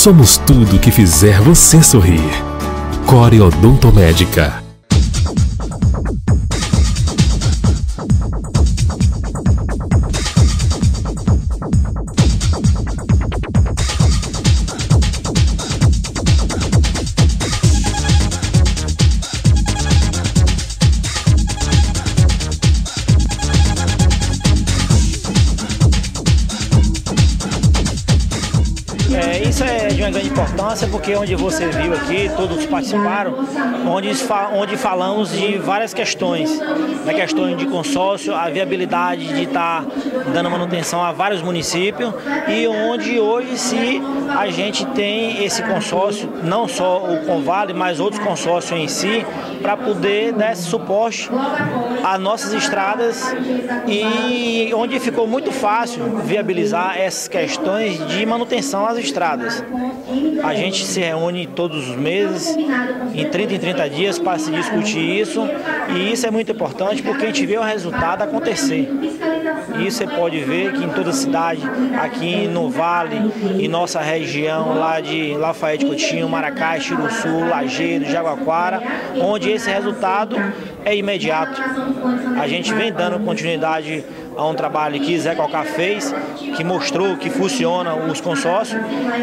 Somos tudo que fizer você sorrir. Core Odontomédica. Isso é de uma grande importância porque onde você viu aqui, todos participaram, onde falamos de várias questões, da questão de consórcio, a viabilidade de estar dando manutenção a vários municípios e onde hoje se a gente tem esse consórcio, não só o Convale, mas outros consórcios em si, para poder dar esse suporte às nossas estradas e onde ficou muito fácil viabilizar essas questões de manutenção às estradas. A gente se reúne todos os meses, em 30 dias, para se discutir isso, e isso é muito importante porque a gente vê o resultado acontecer. E isso você pode ver que em toda a cidade, aqui no Vale, em nossa região, lá de Lafayette, Coutinho, Maracás, Tiruçu, Lajeado, Jaguaquara, onde esse resultado é imediato. A gente vem dando continuidade a um trabalho que Zé Calcá fez, que mostrou que funciona os consórcios,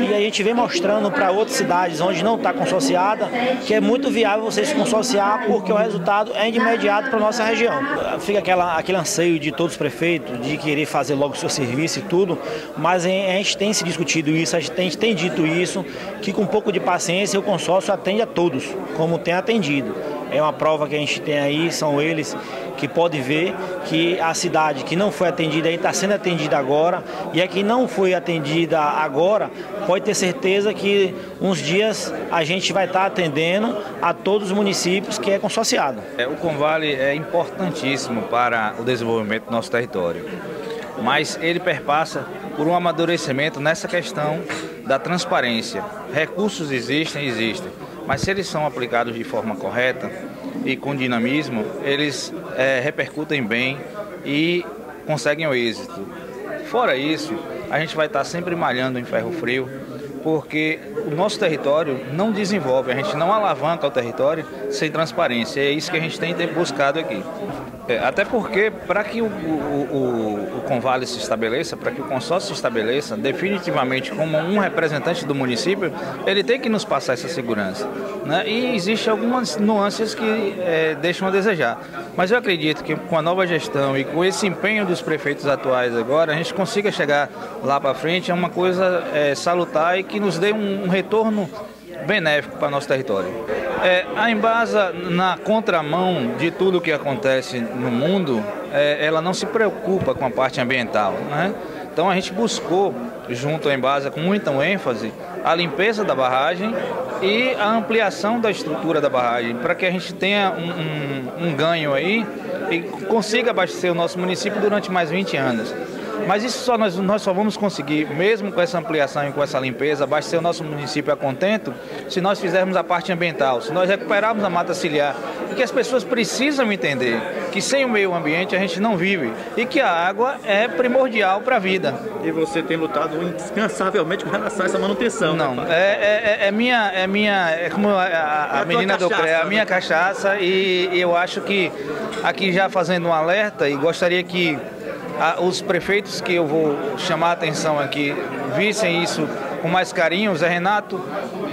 e a gente vem mostrando para outras cidades onde não está consorciada que é muito viável você se consorciar porque o resultado é de imediato para a nossa região. Fica aquele anseio de todos os prefeitos de querer fazer logo o seu serviço e tudo, mas a gente tem se discutido isso, a gente tem dito isso, que com um pouco de paciência o consórcio atende a todos, como tem atendido. É uma prova que a gente tem aí, são eles que podem ver que a cidade que não foi atendida aí está sendo atendida agora, e a que não foi atendida agora pode ter certeza que uns dias a gente vai estar atendendo a todos os municípios que é consorciado. O Convale é importantíssimo para o desenvolvimento do nosso território, mas ele perpassa por um amadurecimento nessa questão da transparência. Recursos existem, mas se eles são aplicados de forma correta e com dinamismo, eles repercutem bem e conseguem o êxito. Fora isso, a gente vai estar sempre malhando em ferro frio, porque o nosso território não desenvolve, a gente não alavanca o território sem transparência. É isso que a gente tem buscado aqui. Até porque, para que o Convale se estabeleça, para que o consórcio se estabeleça definitivamente como um representante do município, ele tem que nos passar essa segurança, né? E existem algumas nuances que deixam a desejar. Mas eu acredito que com a nova gestão e com esse empenho dos prefeitos atuais agora, a gente consiga chegar lá para frente a uma coisa salutar e que nos dê um retorno benéfico para nosso território. A Embasa, na contramão de tudo que acontece no mundo, ela não se preocupa com a parte ambiental, né? Então a gente buscou, junto à Embasa, com muita ênfase, a limpeza da barragem e a ampliação da estrutura da barragem, para que a gente tenha um ganho aí e consiga abastecer o nosso município durante mais 20 anos. Mas isso nós só vamos conseguir, mesmo com essa ampliação e com essa limpeza, abastecer o nosso município a contento, se nós fizermos a parte ambiental, se nós recuperarmos a mata ciliar, e que as pessoas precisam entender que sem o meio ambiente a gente não vive e que a água é primordial para a vida. E você tem lutado incansavelmente com relação a essa manutenção. Não, é como a menina do CREA, a minha cachaça, e eu acho que aqui já fazendo um alerta, e gostaria que os prefeitos que eu vou chamar a atenção aqui vissem isso com mais carinho, o Zé Renato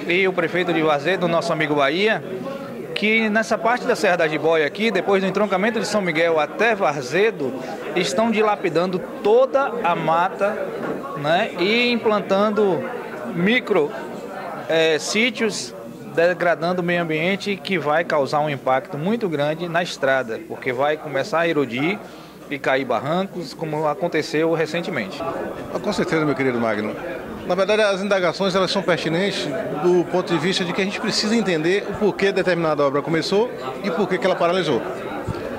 e o prefeito de Varzedo, nosso amigo Bahia, que nessa parte da Serra da Jiboia aqui, depois do entroncamento de São Miguel até Varzedo, estão dilapidando toda a mata, né, e implantando sítios, degradando o meio ambiente, que vai causar um impacto muito grande na estrada, porque vai começar a erodir e cair barrancos, como aconteceu recentemente. Com certeza, meu querido Magno. Na verdade, as indagações elas são pertinentes do ponto de vista de que a gente precisa entender o porquê determinada obra começou e por que ela paralisou.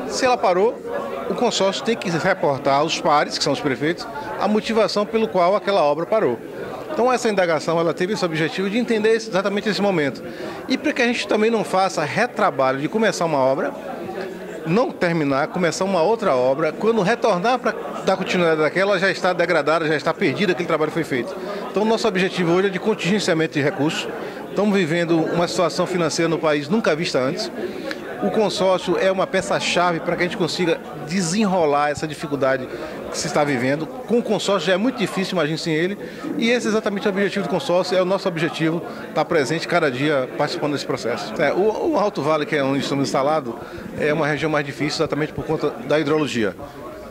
Se ela parou, o consórcio tem que reportar aos pares, que são os prefeitos, a motivação pelo qual aquela obra parou. Então essa indagação ela teve esse objetivo de entender exatamente esse momento. E para que a gente também não faça retrabalho de começar uma obra, não terminar, começar uma outra obra, quando retornar para dar continuidade daquela, já está degradada, já está perdida, aquele trabalho foi feito. Então Então, nosso objetivo hoje é de contingenciamento de recursos. Estamos vivendo uma situação financeira no país nunca vista antes. O consórcio é uma peça-chave para que a gente consiga desenrolar essa dificuldade que se está vivendo. Com o consórcio já é muito difícil, imagine sem ele. E esse é exatamente o objetivo do consórcio, é o nosso objetivo estar presente cada dia participando desse processo. O Alto Vale, que é onde estamos instalados, é uma região mais difícil exatamente por conta da hidrologia.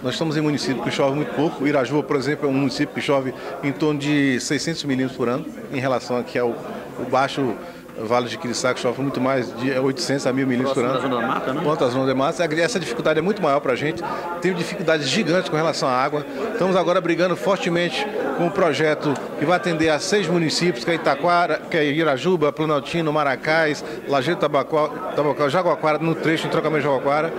Nós estamos em município que chove muito pouco. O Irajuba, por exemplo, é um município que chove em torno de 600 milímetros por ano, em relação aqui ao baixo Vale de Quiriçá, que chove muito mais, de 800 a 1.000 milímetros por ano. Zona da Mata, né? Quanto à Zona da Mata, essa dificuldade é muito maior para a gente. Tem dificuldades gigantes com relação à água. Estamos agora brigando fortemente com um projeto que vai atender a 6 municípios, que é Itaquara, que é Irajuba, Planaltino, Maracás, Lajeado, Tabacal, Jaguaquara, no trecho em Trocamento de Jaguaquara.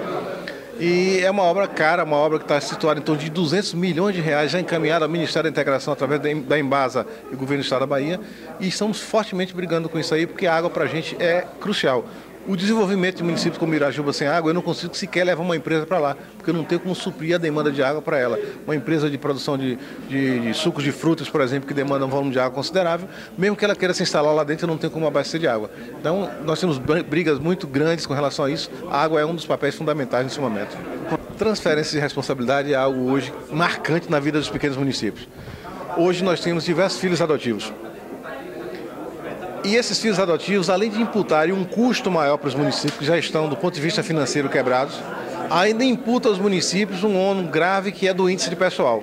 E é uma obra cara, uma obra que está situada em torno de 200 milhões de reais, já encaminhada ao Ministério da Integração através da Embasa e o Governo do Estado da Bahia. E estamos fortemente brigando com isso aí, porque a água para a gente é crucial. O desenvolvimento de municípios como Irajuba sem água, eu não consigo sequer levar uma empresa para lá, porque eu não tenho como suprir a demanda de água para ela. Uma empresa de produção de sucos de frutas, por exemplo, que demanda um volume de água considerável, mesmo que ela queira se instalar lá dentro, eu não tenho como abastecer de água. Então, nós temos brigas muito grandes com relação a isso. A água é um dos papéis fundamentais nesse momento. Transferência de responsabilidade é algo hoje marcante na vida dos pequenos municípios. Hoje nós temos diversos filhos adotivos. E esses filhos adotivos, além de imputarem um custo maior para os municípios que já estão, do ponto de vista financeiro, quebrados, ainda imputa aos municípios um ônus grave que é do índice de pessoal.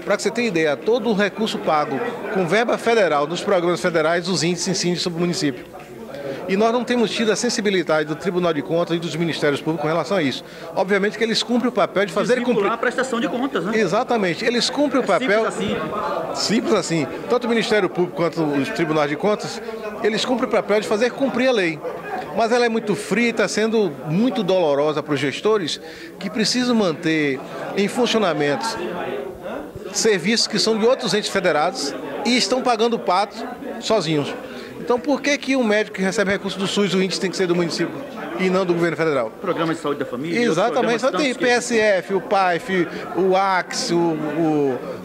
Para que você tenha ideia, todo o recurso pago com verba federal dos programas federais, os índices incidem sobre o município. E nós não temos tido a sensibilidade do Tribunal de Contas e dos Ministérios Públicos com relação a isso. Obviamente que eles cumprem o papel de fazer cumprir a prestação de contas, né? Exatamente. Eles cumprem o papel... Simples assim. Tanto o Ministério Público quanto os Tribunais de Contas, eles cumprem o papel de fazer cumprir a lei. Mas ela é muito fria e está sendo muito dolorosa para os gestores que precisam manter em funcionamento serviços que são de outros entes federados e estão pagando o pato sozinhos. Então, por que um médico que recebe recurso do SUS, o índice tem que ser do município e não do governo federal? Programa de saúde da família. Exatamente, só tem PSF, o PAIF, o AX,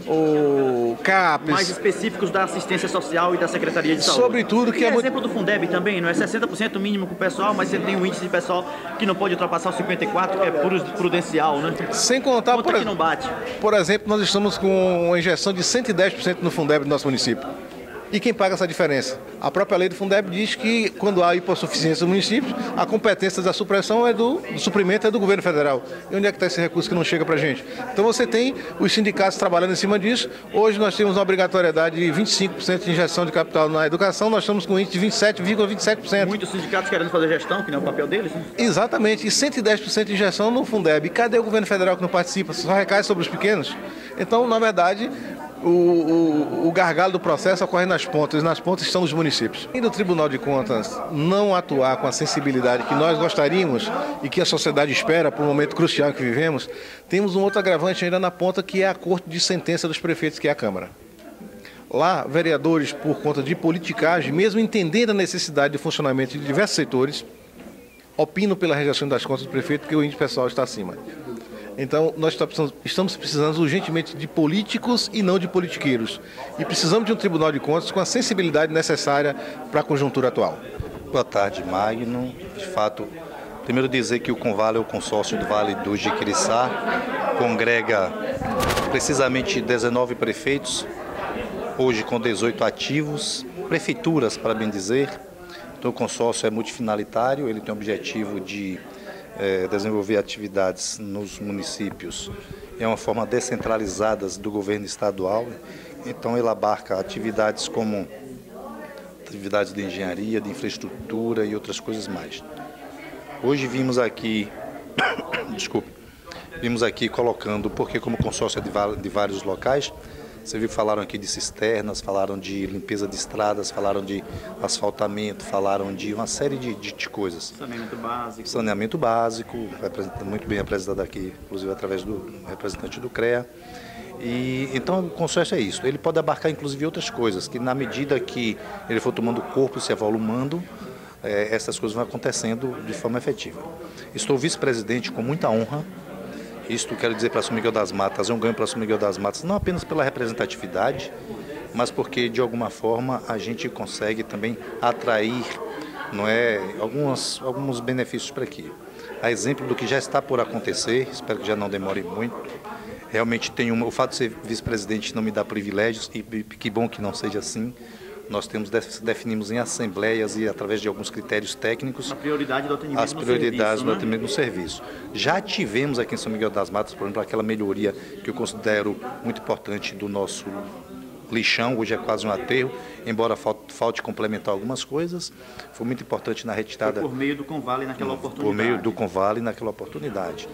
o CAPES. Mais específicos da assistência social e da Secretaria de Saúde. Sobretudo que é exemplo do Fundeb também, não é 60% mínimo com o pessoal, mas você tem um índice de pessoal que não pode ultrapassar o 54%, que é prudencial, né? Sem contar, que não bate. Por exemplo, nós estamos com uma injeção de 110% no Fundeb do nosso município. E quem paga essa diferença? A própria lei do Fundeb diz que quando há hipossuficiência do município, a competência da supressão do suprimento é do governo federal. E onde é que está esse recurso que não chega para a gente? Então você tem os sindicatos trabalhando em cima disso. Hoje nós temos uma obrigatoriedade de 25% de injeção de capital na educação, nós estamos com um índice de 27,27%. Muitos sindicatos querendo fazer gestão, que não é o papel deles, né? Exatamente, e 110% de injeção no Fundeb. E cadê o governo federal que não participa? Só recai sobre os pequenos? Então, na verdade, o gargalo do processo ocorre nas pontas, e nas pontas estão os municípios. E do Tribunal de Contas não atuar com a sensibilidade que nós gostaríamos e que a sociedade espera por um momento crucial que vivemos, temos um outro agravante ainda na ponta, que é a corte de sentença dos prefeitos, que é a Câmara. Lá, vereadores, por conta de politicagem, mesmo entendendo a necessidade de funcionamento de diversos setores, opinam pela rejeição das contas do prefeito porque o índice pessoal está acima. Então, nós estamos precisando urgentemente de políticos e não de politiqueiros. E precisamos de um Tribunal de Contas com a sensibilidade necessária para a conjuntura atual. Boa tarde, Magno. De fato, primeiro dizer que o Convale é o consórcio do Vale do Jiquiriçá, congrega precisamente 19 prefeitos, hoje com 18 ativos, prefeituras, para bem dizer. Então, o consórcio é multifinalitário, ele tem o objetivo de desenvolver atividades nos municípios de uma forma descentralizada do governo estadual. Então ele abarca atividades como atividades de engenharia, de infraestrutura e outras coisas mais. Hoje vimos aqui, vimos aqui colocando, porque como consórcio é de vários locais, você viu que falaram aqui de cisternas, falaram de limpeza de estradas, falaram de asfaltamento, falaram de uma série de coisas. Saneamento básico. Saneamento básico, muito bem apresentado aqui, inclusive através do representante do CREA. E então o consórcio é isso. Ele pode abarcar inclusive outras coisas, que na medida que ele for tomando corpo e se avolumando, essas coisas vão acontecendo de forma efetiva. Estou vice-presidente com muita honra. Isto quero dizer para São Miguel das Matas, é um ganho para São Miguel das Matas, não apenas pela representatividade, mas porque de alguma forma a gente consegue também atrair, não é, alguns benefícios para aqui. A exemplo do que já está por acontecer, espero que já não demore muito. Realmente o fato de ser vice-presidente não me dá privilégios, e que bom que não seja assim. Nós definimos em assembleias e através de alguns critérios técnicos a prioridade do atendimento as prioridades do atendimento no serviço. Já tivemos aqui em São Miguel das Matas, por exemplo, aquela melhoria que eu considero muito importante do nosso lixão, hoje é quase um aterro, embora falte complementar algumas coisas. Foi muito importante na retirada. Foi por meio do Convale naquela oportunidade. Por meio do Convale naquela oportunidade.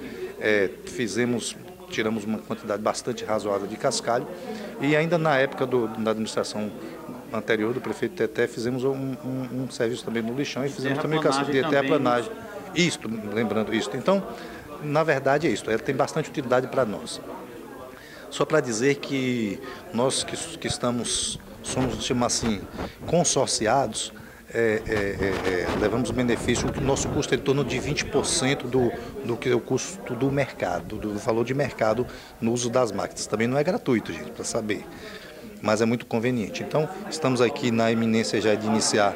Tiramos uma quantidade bastante razoável de cascalho e ainda na época da administração anterior do prefeito Teté fizemos um serviço também no lixão e fizemos também terraplanagem. Isto, lembrando isto. Então, na verdade é isto, ela tem bastante utilidade para nós. Só para dizer que nós que somos, chamar assim, consorciados, levamos benefício, o nosso custo é em torno de 20% do que é o custo do mercado, do valor de mercado no uso das máquinas. Também não é gratuito, gente, para saber, mas é muito conveniente. Então, estamos aqui na iminência já de iniciar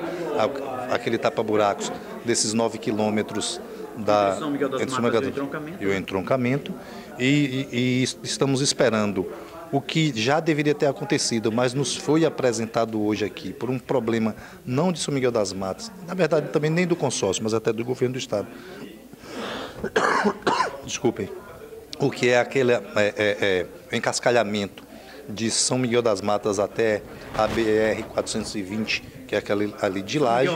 aquele tapa-buracos desses 9 quilômetros entre São Miguel das Matas e o entroncamento, e estamos esperando o que já deveria ter acontecido, mas nos foi apresentado hoje aqui por um problema não de São Miguel das Matas, na verdade também nem do consórcio, mas até do governo do estado. Desculpem. O que é aquele encascalhamento de São Miguel das Matas até a BR-420, que é aquela ali de Laje.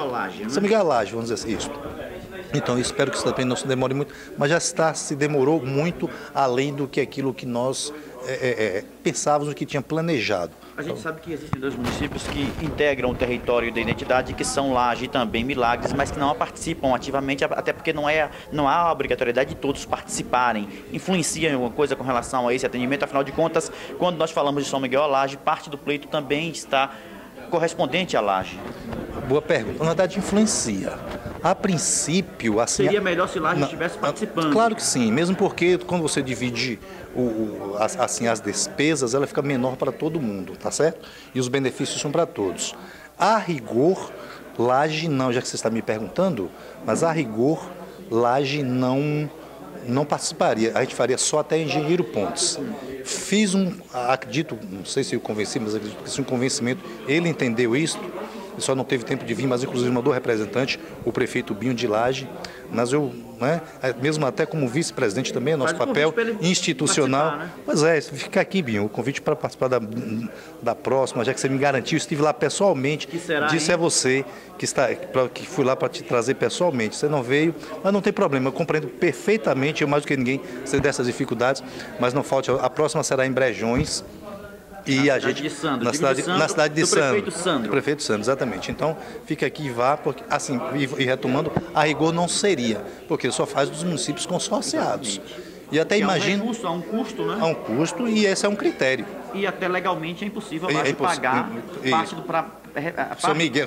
São Miguel Laje, vamos dizer isso. Então, eu espero que isso também não se demore muito, mas se demorou muito além do que aquilo que nós pensávamos, que tinha planejado. A gente sabe que existem 2 municípios que integram o território da identidade, que são Laje e também Milagres, mas que não participam ativamente, até porque não há a obrigatoriedade de todos participarem. Influencia em alguma coisa com relação a esse atendimento? Afinal de contas, quando nós falamos de São Miguel a Laje, parte do pleito também está correspondente à Laje. Boa pergunta. Na verdade, influencia. A princípio, assim... Seria melhor se Laje estivesse participando. Claro que sim, mesmo porque quando você divide as despesas, ela fica menor para todo mundo, tá certo? E os benefícios são para todos. A rigor, Laje não, já que você está me perguntando, mas a rigor, Laje não participaria. A gente faria só até Engenheiro Pontes. Acredito, não sei se eu convenci, mas acredito que esse é um convencimento. Ele entendeu isso. Ele só não teve tempo de vir, mas inclusive mandou representante, o prefeito Binho de Laje. Mas eu, mesmo até como vice-presidente também, é nosso papel institucional. Pois fica aqui, Binho, o convite para participar da próxima, já que você me garantiu, estive lá pessoalmente. Disse a você que fui lá para te trazer pessoalmente. Você não veio, mas não tem problema, eu compreendo perfeitamente, eu mais do que ninguém sei dessas dificuldades, mas não falte, a próxima será em Brejões. E a gente na cidade de Sandro, do prefeito Sandro, exatamente. Então, fica aqui e vá, porque assim, e retomando, a rigor não seria, porque só faz dos municípios consorciados. E até imagino. Há um custo, né? Há um custo e esse é um critério. E até legalmente é impossível pagar parte do São Miguel,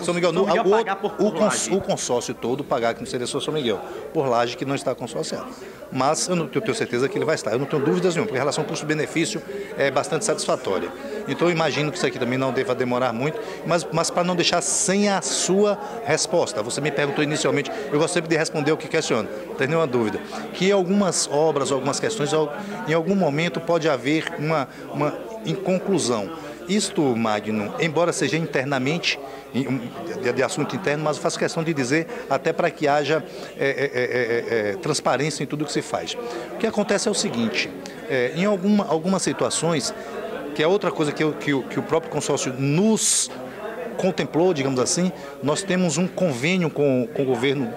o consórcio todo pagar, que não seria só São Miguel, por Laje que não está consorciado. Mas eu tenho certeza que ele vai estar, eu não tenho dúvidas nenhuma, porque a relação custo-benefício é bastante satisfatória. Então eu imagino que isso aqui também não deva demorar muito, mas para não deixar sem a sua resposta. Você me perguntou inicialmente, eu gosto sempre de responder o que questiono, não tem nenhuma dúvida. Que algumas obras, algumas questões, em algum momento pode haver uma inconclusão. Isto, Magno, embora seja internamente, de assunto interno, mas eu faço questão de dizer até para que haja transparência em tudo que se faz. O que acontece é o seguinte, em algumas situações, que é outra coisa que o próprio consórcio nos contemplou, digamos assim, nós temos um convênio com o governo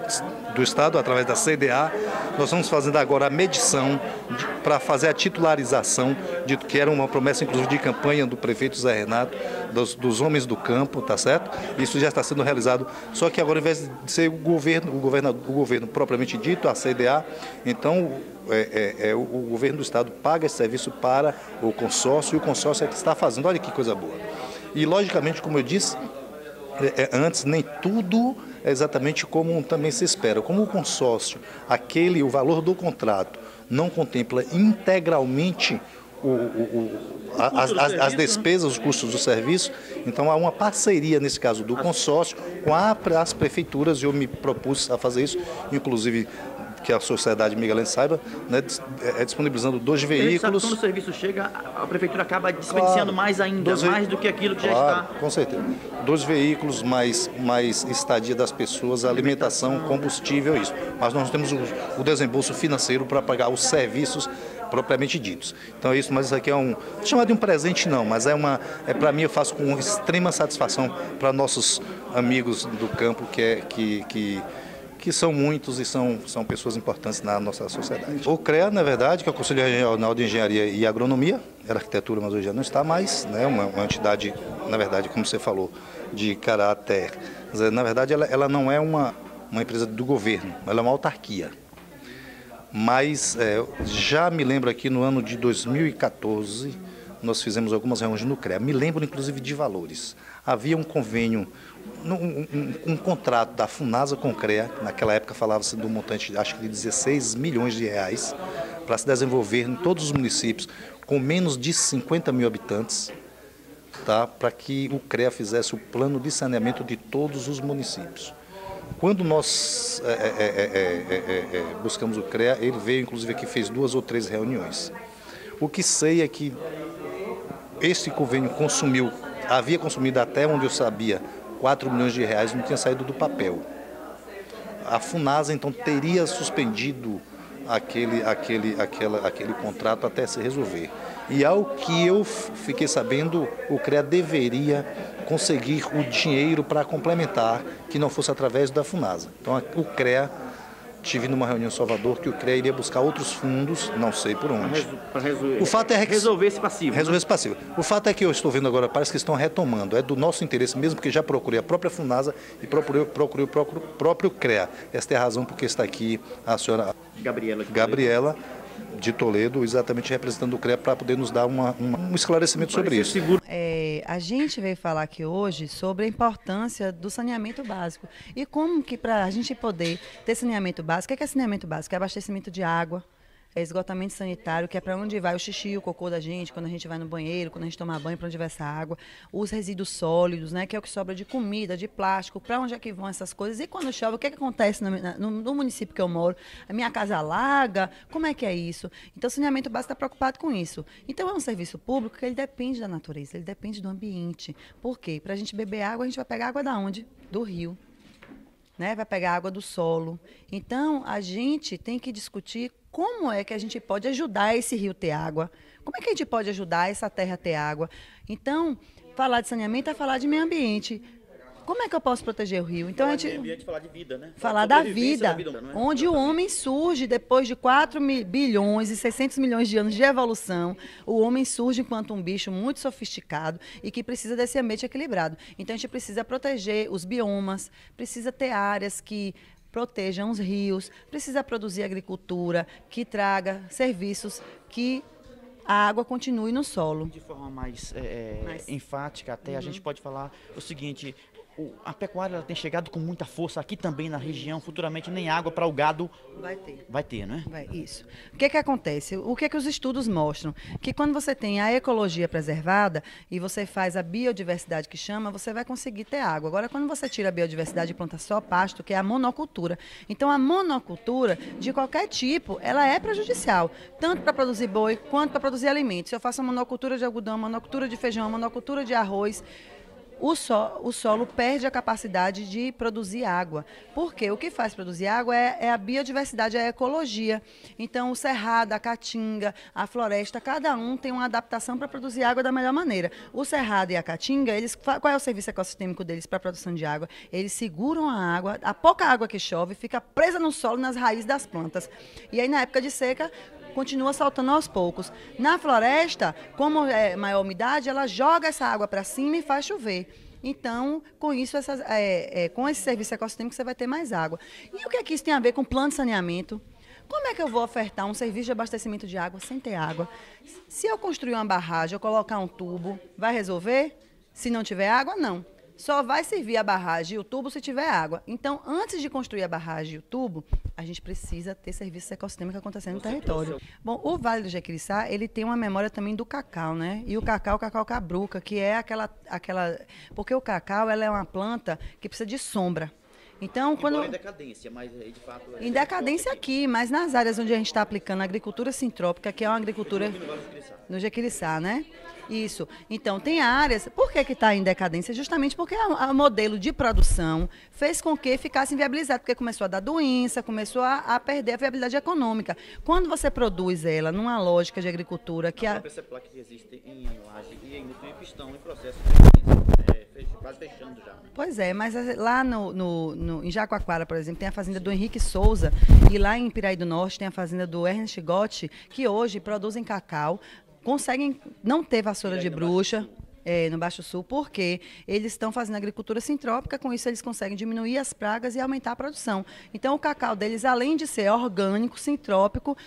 do estado, através da CDA. Nós estamos fazendo agora a medição para fazer a titularização, que era uma promessa, inclusive, de campanha do prefeito Zé Renato, dos homens do campo, tá certo? Isso já está sendo realizado, só que agora, ao invés de ser o governo propriamente dito, a CDA, então o governo do estado paga esse serviço para o consórcio, e o consórcio é que está fazendo. Olha que coisa boa. E, logicamente, como eu disse antes, nem tudo é exatamente como também se espera. Como o consórcio, o valor do contrato, não contempla integralmente as despesas, os custos do serviço. Então há uma parceria, nesse caso, do consórcio com as prefeituras, e eu me propus a fazer isso, inclusive que a sociedade Miguelense saiba, né, disponibilizando 2 veículos. Quando o serviço chega, a prefeitura acaba despendiciando mais ainda, mais do que aquilo que já está. Com certeza. 2 veículos, mais estadia das pessoas, alimentação, combustível, isso. Mas nós temos o desembolso financeiro para pagar os serviços propriamente ditos. Então é isso, mas isso aqui é não chamar de um presente não, mas para mim eu faço com extrema satisfação para nossos amigos do campo, que são muitos e são pessoas importantes na nossa sociedade. O CREA, na verdade, que é o Conselho Regional de Engenharia e Agronomia, era arquitetura, mas hoje já não está mais, né? Uma entidade, na verdade, como você falou, de caráter. Na verdade, ela não é uma empresa do governo, ela é uma autarquia. Mas já me lembro aqui no ano de 2014, nós fizemos algumas reuniões no CREA. Me lembro, inclusive, de valores. Havia um convênio, um contrato da Funasa com o CREA, naquela época falava-se de um montante, acho que de 16 milhões de reais, para se desenvolver em todos os municípios com menos de 50 mil habitantes, tá? Para que o CREA fizesse o plano de saneamento de todos os municípios. Quando nós buscamos o CREA, ele veio, inclusive, aqui, fez 2 ou 3 reuniões. O que sei é que esse convênio havia consumido, até onde eu sabia, 4 milhões de reais, não tinha saído do papel. A Funasa, então, teria suspendido aquele contrato até se resolver. E ao que eu fiquei sabendo, o CREA deveria conseguir o dinheiro para complementar, que não fosse através da Funasa. Então, o CREA, tive numa reunião em Salvador, que o CREA iria buscar outros fundos, não sei por onde. Para resolver esse passivo. Resolver esse passivo. O fato é que eu estou vendo agora, parece que estão retomando. É do nosso interesse mesmo, porque já procurei a própria Funasa e procurei o próprio CREA. Esta é a razão porque está aqui a senhora Gabriela de Toledo, exatamente representando o CREA, para poder nos dar um esclarecimento sobre isso. A gente veio falar aqui hoje sobre a importância do saneamento básico e como que para a gente poder ter saneamento básico, o que é saneamento básico? É abastecimento de água, é esgotamento sanitário, que é para onde vai o xixi, o cocô da gente, quando a gente vai no banheiro, quando a gente toma banho, para onde vai essa água, os resíduos sólidos, né, que é o que sobra de comida, de plástico, para onde é que vão essas coisas, e quando chove, o que acontece no município que eu moro? A minha casa alaga, como é que é isso? Então, o saneamento básico está preocupado com isso. Então, é um serviço público que ele depende da natureza, ele depende do ambiente. Por quê? Para a gente beber água, a gente vai pegar água da onde? Do rio. Né? Vai pegar água do solo. Então, a gente tem que discutir como é que a gente pode ajudar esse rio a ter água, como é que a gente pode ajudar essa terra a ter água. Então, falar de saneamento é falar de meio ambiente. Como é que eu posso proteger o rio? Então, falar de vida, né? Falar da vida, onde o homem surge depois de 4 bilhões e 600 milhões de anos de evolução. O homem surge enquanto um bicho muito sofisticado e que precisa desse ambiente equilibrado. Então, a gente precisa proteger os biomas, precisa ter áreas que protejam os rios, precisa produzir agricultura, que traga serviços, que a água continue no solo. De forma mais enfática até, a gente pode falar o seguinte: a pecuária tem chegado com muita força aqui também na região, futuramente nem água para o gado vai ter, né? Isso. O que acontece? O que os estudos mostram? Que quando você tem a ecologia preservada e você faz a biodiversidade que chama, você vai conseguir ter água. Agora, quando você tira a biodiversidade e planta só pasto, que é a monocultura. Então, a monocultura, de qualquer tipo, ela é prejudicial, tanto para produzir boi quanto para produzir alimentos. Se eu faço uma monocultura de algodão, monocultura de feijão, monocultura de arroz, o solo perde a capacidade de produzir água. Porque o que faz produzir água é a biodiversidade, é a ecologia. Então, o cerrado, a caatinga, a floresta, cada um tem uma adaptação para produzir água da melhor maneira. O cerrado e a caatinga, qual é o serviço ecossistêmico deles para a produção de água? Eles seguram a água, a pouca água que chove fica presa no solo, nas raízes das plantas. E aí, na época de seca, continua saltando aos poucos. Na floresta, como é maior umidade, ela joga essa água para cima e faz chover. Então, com isso, com esse serviço ecossistêmico, você vai ter mais água. E o que é que isso tem a ver com plano de saneamento? Como é que eu vou ofertar um serviço de abastecimento de água sem ter água? Se eu construir uma barragem, eu colocar um tubo, vai resolver? Se não tiver água, não. só vai servir a barragem e o tubo se tiver água. Então, antes de construir a barragem e o tubo, a gente precisa ter serviço ecossistêmico acontecendo no território. Bom, o Vale do Jequiriçá, ele tem uma memória também do cacau, né? E o cacau cabruca, que é aquela... Porque o cacau, ela é uma planta que precisa de sombra. Então, Embora em decadência, mas de fato... Em decadência aqui, mas nas áreas onde a gente está aplicando a agricultura sintrópica, que é uma agricultura... No Jequiriçá, né? Isso. Então, tem áreas... Por que está em decadência? Justamente porque o modelo de produção fez com que ficasse inviabilizado, porque começou a dar doença, começou a perder a viabilidade econômica. Quando você produz ela numa lógica de agricultura que... A própria CEPLAC que existe em Laje e em Mutuípe estão em processo de quase fechando já. Né? Pois é, mas lá em Jaguaquara, por exemplo, tem a fazenda do Henrique Souza, e lá em Piraí do Norte tem a fazenda do Ernest Gotti, que hoje produzem cacau, conseguem não ter vassoura de bruxa no Baixo Sul, porque eles estão fazendo agricultura sintrópica, com isso eles conseguem diminuir as pragas e aumentar a produção. Então o cacau deles, além de ser orgânico, sintrópico,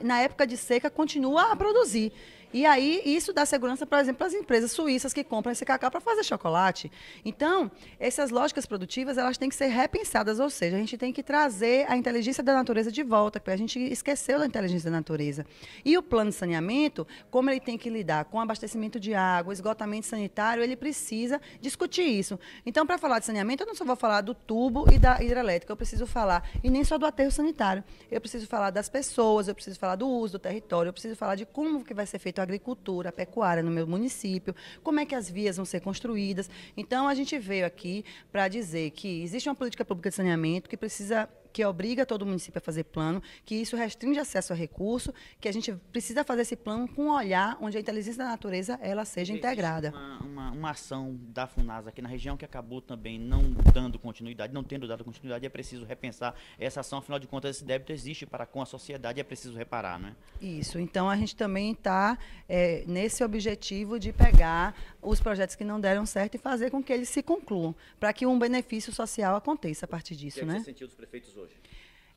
na época de seca, continua a produzir. E aí, isso dá segurança, por exemplo, para as empresas suíças que compram esse cacau para fazer chocolate. Então, essas lógicas produtivas, elas têm que ser repensadas, ou seja, a gente tem que trazer a inteligência da natureza de volta, porque a gente esqueceu da inteligência da natureza. E o plano de saneamento, como ele tem que lidar com abastecimento de água, esgotamento sanitário, ele precisa discutir isso. Então, para falar de saneamento, eu não só vou falar do tubo e da hidrelétrica, eu preciso falar, e nem só do aterro sanitário, eu preciso falar das pessoas, eu preciso falar do uso do território, eu preciso falar de como que vai ser feito a agricultura, a pecuária no meu município, como é que as vias vão ser construídas. Então, a gente veio aqui para dizer que existe uma política pública de saneamento que obriga todo município a fazer plano, que isso restringe acesso a recurso, que a gente precisa fazer esse plano com um olhar onde a inteligência da natureza ela seja integrada. Uma ação da FUNASA aqui na região que acabou também não dando continuidade, não tendo dado continuidade, é preciso repensar essa ação, afinal de contas esse débito existe para com a sociedade, é preciso reparar, não é? Isso, então a gente também está nesse objetivo de pegar os projetos que não deram certo e fazer com que eles se concluam, para que um benefício social aconteça a partir disso, que né? Você sentiu dos prefeitos hoje?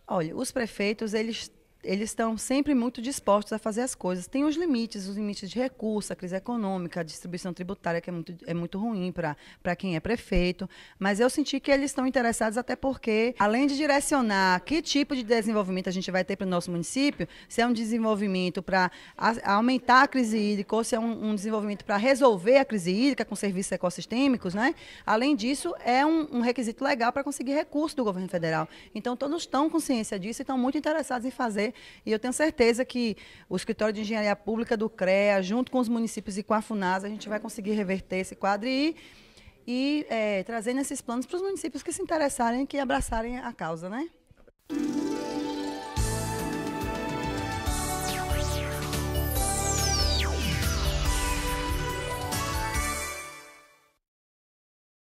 Olha, os prefeitos, eles estão sempre muito dispostos a fazer as coisas. Tem os limites de recurso, a crise econômica, a distribuição tributária, que é muito ruim para quem é prefeito. Mas eu senti que eles estão interessados até porque, além de direcionar que tipo de desenvolvimento a gente vai ter para o nosso município, se é um desenvolvimento para aumentar a crise hídrica ou se é um desenvolvimento para resolver a crise hídrica com serviços ecossistêmicos, né? Além disso, é um requisito legal para conseguir recurso do governo federal. Então, todos estão com ciência disso e estão muito interessados em fazer. E eu tenho certeza que o Escritório de Engenharia Pública do CREA, junto com os municípios e com a FUNASA, a gente vai conseguir reverter esse quadro e trazendo esses planos para os municípios que se interessarem, que abraçarem a causa, né?